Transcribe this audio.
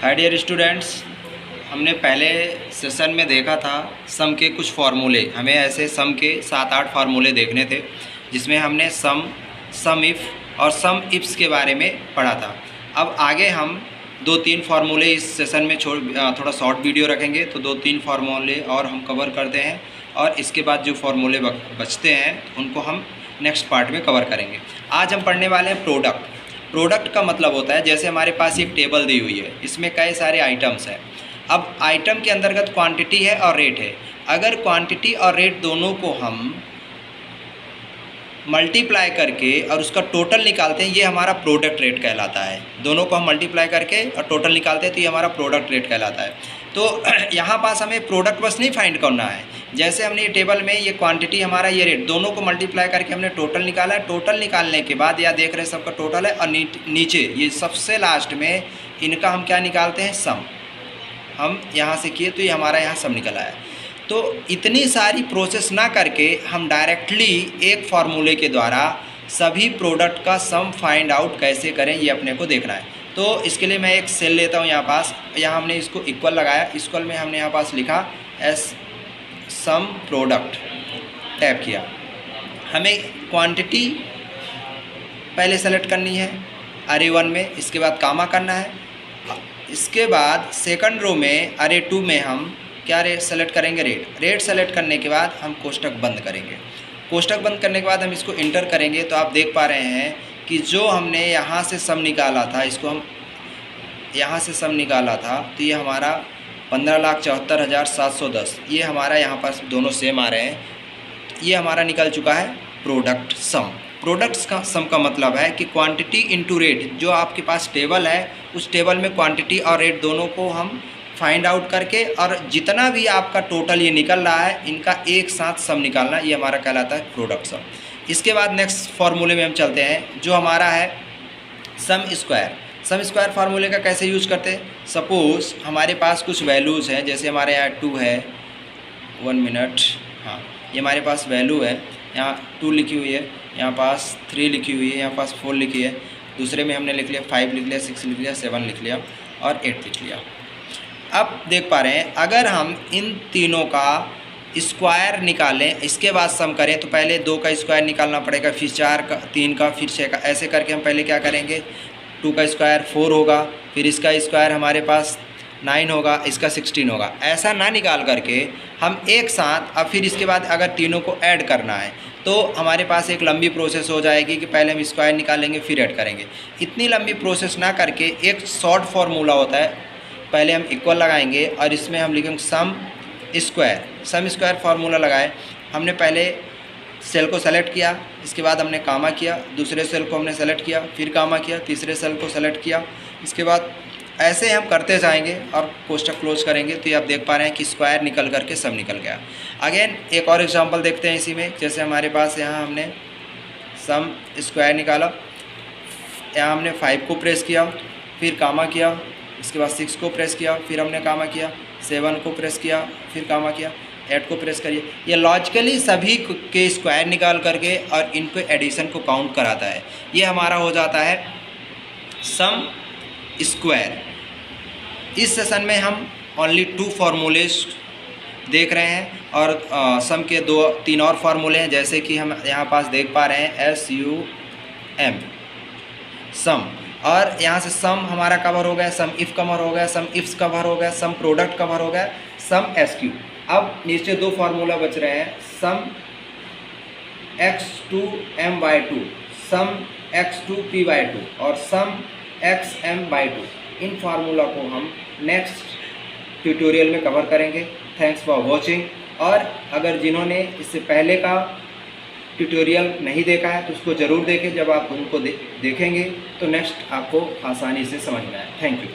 Hi dear students, हमने पहले session में देखा था सम के कुछ फार्मूले। हमें ऐसे सम के 7-8 फार्मूले देखने थे, जिसमें हमने सम इफ़ और सम इफ्स के बारे में पढ़ा था। अब आगे हम 2-3 फार्मूले इस सेशन में थोड़ा शॉर्ट वीडियो रखेंगे, तो 2-3 फार्मूले और हम कवर करते हैं, और इसके बाद जो फार्मूले बचते हैं उनको हम नेक्स्ट पार्ट में कवर करेंगे। आज हम पढ़ने वाले हैं प्रोडक्ट। प्रोडक्ट का मतलब होता है, जैसे हमारे पास एक टेबल दी हुई है, इसमें कई सारे आइटम्स हैं। अब आइटम के अंतर्गत क्वांटिटी है और रेट है। अगर क्वांटिटी और रेट दोनों को हम मल्टीप्लाई करके और उसका टोटल निकालते हैं, ये हमारा प्रोडक्ट रेट कहलाता है। दोनों को हम मल्टीप्लाई करके और टोटल निकालते हैं तो ये हमारा प्रोडक्ट रेट कहलाता है। तो यहाँ पास हमें प्रोडक्ट बस नहीं फाइंड करना है। जैसे हमने ये टेबल में ये क्वांटिटी हमारा ये रेट दोनों को मल्टीप्लाई करके हमने टोटल निकाला है। टोटल निकालने के बाद या देख रहे हैं सबका टोटल है, और नीचे ये सबसे लास्ट में इनका हम क्या निकालते हैं, सम। हम यहाँ से किए तो ये हमारा यहाँ सम निकल आया। तो इतनी सारी प्रोसेस ना करके हम डायरेक्टली एक फार्मूले के द्वारा सभी प्रोडक्ट का सम फाइंड आउट कैसे करें, ये अपने को देखना है। तो इसके लिए मैं एक सेल लेता हूँ यहाँ पास। यहाँ हमने इसको इक्वल लगाया, इक्वल में हमने यहाँ पास लिखा एस सम प्रोडक्ट, टैप किया। हमें क्वांटिटी पहले सेलेक्ट करनी है अरे 1 में, इसके बाद कामा करना है। इसके बाद सेकंड रो में अरे 2 में हम क्या रेट सेलेक्ट करेंगे, रेट सेलेक्ट करने के बाद हम कोष्टक बंद करेंगे। कोष्टक बंद करने के बाद हम इसको इंटर करेंगे, तो आप देख पा रहे हैं कि जो हमने यहाँ से सम निकाला था, इसको हम यहाँ से सम निकाला था, तो ये हमारा 15,74,710, ये हमारा यहाँ पास दोनों सेम आ रहे हैं। ये हमारा निकल चुका है प्रोडक्ट सम। प्रोडक्ट्स का सम का मतलब है कि क्वांटिटी इनटू रेट। जो आपके पास टेबल है, उस टेबल में क्वांटिटी और रेट दोनों को हम फाइंड आउट करके, और जितना भी आपका टोटल ये निकल रहा है, इनका एक साथ सम निकालना, ये हमारा कहलाता है प्रोडक्ट सम। इसके बाद नेक्स्ट फार्मूले में हम चलते हैं, जो हमारा है सम स्क्वायर। सम स्क्वायर फार्मूले का कैसे यूज करते हैं, सपोज़ हमारे पास कुछ वैल्यूज़ हैं, जैसे हमारे यहाँ 2 है, 1 मिनट, हाँ ये हमारे पास वैल्यू है, यहाँ 2 लिखी हुई है, यहाँ पास 3 लिखी हुई है, यहाँ पास 4 लिखी है, दूसरे में हमने लिख लिया 5 लिख लिया, 6 लिख लिया, 7 लिख लिया और 8 लिख लिया। अब देख पा रहे हैं, अगर हम इन तीनों का स्क्वायर निकालें, इसके बाद सम करें, तो पहले 2 का स्क्वायर निकालना पड़ेगा, फिर 4 का, 3 का, फिर 6 का, ऐसे करके हम पहले क्या करेंगे, 2 का स्क्वायर 4 होगा, फिर इसका स्क्वायर हमारे पास 9 होगा, इसका 16 होगा। ऐसा ना निकाल करके हम एक साथ, अब फिर इसके बाद अगर तीनों को ऐड करना है, तो हमारे पास एक लंबी प्रोसेस हो जाएगी कि पहले हम स्क्वायर निकालेंगे फिर ऐड करेंगे। इतनी लंबी प्रोसेस ना करके एक शॉर्ट फार्मूला होता है, पहले हम इक्वल लगाएंगे और इसमें हम लिखेंगे सम स्क्वायर। सम स्क्वायर फार्मूला लगाए, हमने पहले सेल को सेलेक्ट किया, इसके बाद हमने कामा किया, दूसरे सेल को हमने सेलेक्ट किया, फिर कामा किया, तीसरे सेल को सेलेक्ट किया, इसके बाद ऐसे हम करते जाएंगे और कोष्टक क्लोज करेंगे। तो ये आप देख पा रहे हैं कि स्क्वायर निकल करके सब निकल गया। अगेन एक और एग्जांपल देखते हैं इसी में, जैसे हमारे पास यहाँ हमने सम स्क्वायर निकाला, यहाँ हमने 5 को प्रेस किया, फिर कामा किया, इसके बाद 6 को प्रेस किया, फिर हमने कामा किया, 7 को प्रेस किया, फिर कामा किया, 8 को प्रेस करिए। ये लॉजिकली सभी के स्क्वायर निकाल करके और इनको एडिशन को काउंट कराता है। ये हमारा हो जाता है सम स्क्वायर। इस सेशन में हम ओनली 2 फार्मूलेज देख रहे हैं, और सम के 2-3 और फार्मूले हैं, जैसे कि हम यहाँ पास देख पा रहे हैं SUM सम, और यहाँ से सम हमारा कवर हो गया, सम इफ़ कवर हो गया, सम इफ्स कवर हो गया, सम प्रोडक्ट कवर हो गया, सम SQ। अब नीचे 2 फार्मूला बच रहे हैं, सम X2M/2, सम X2P/2 और सम XM/2। इन फार्मूला को हम नेक्स्ट ट्यूटोरियल में कवर करेंगे। Thanks for watching. और अगर जिन्होंने इससे पहले का ट्यूटोरियल नहीं देखा है तो उसको ज़रूर देखें। जब आप उनको देखेंगे तो नेक्स्ट आपको आसानी से समझ में आए। Thank you.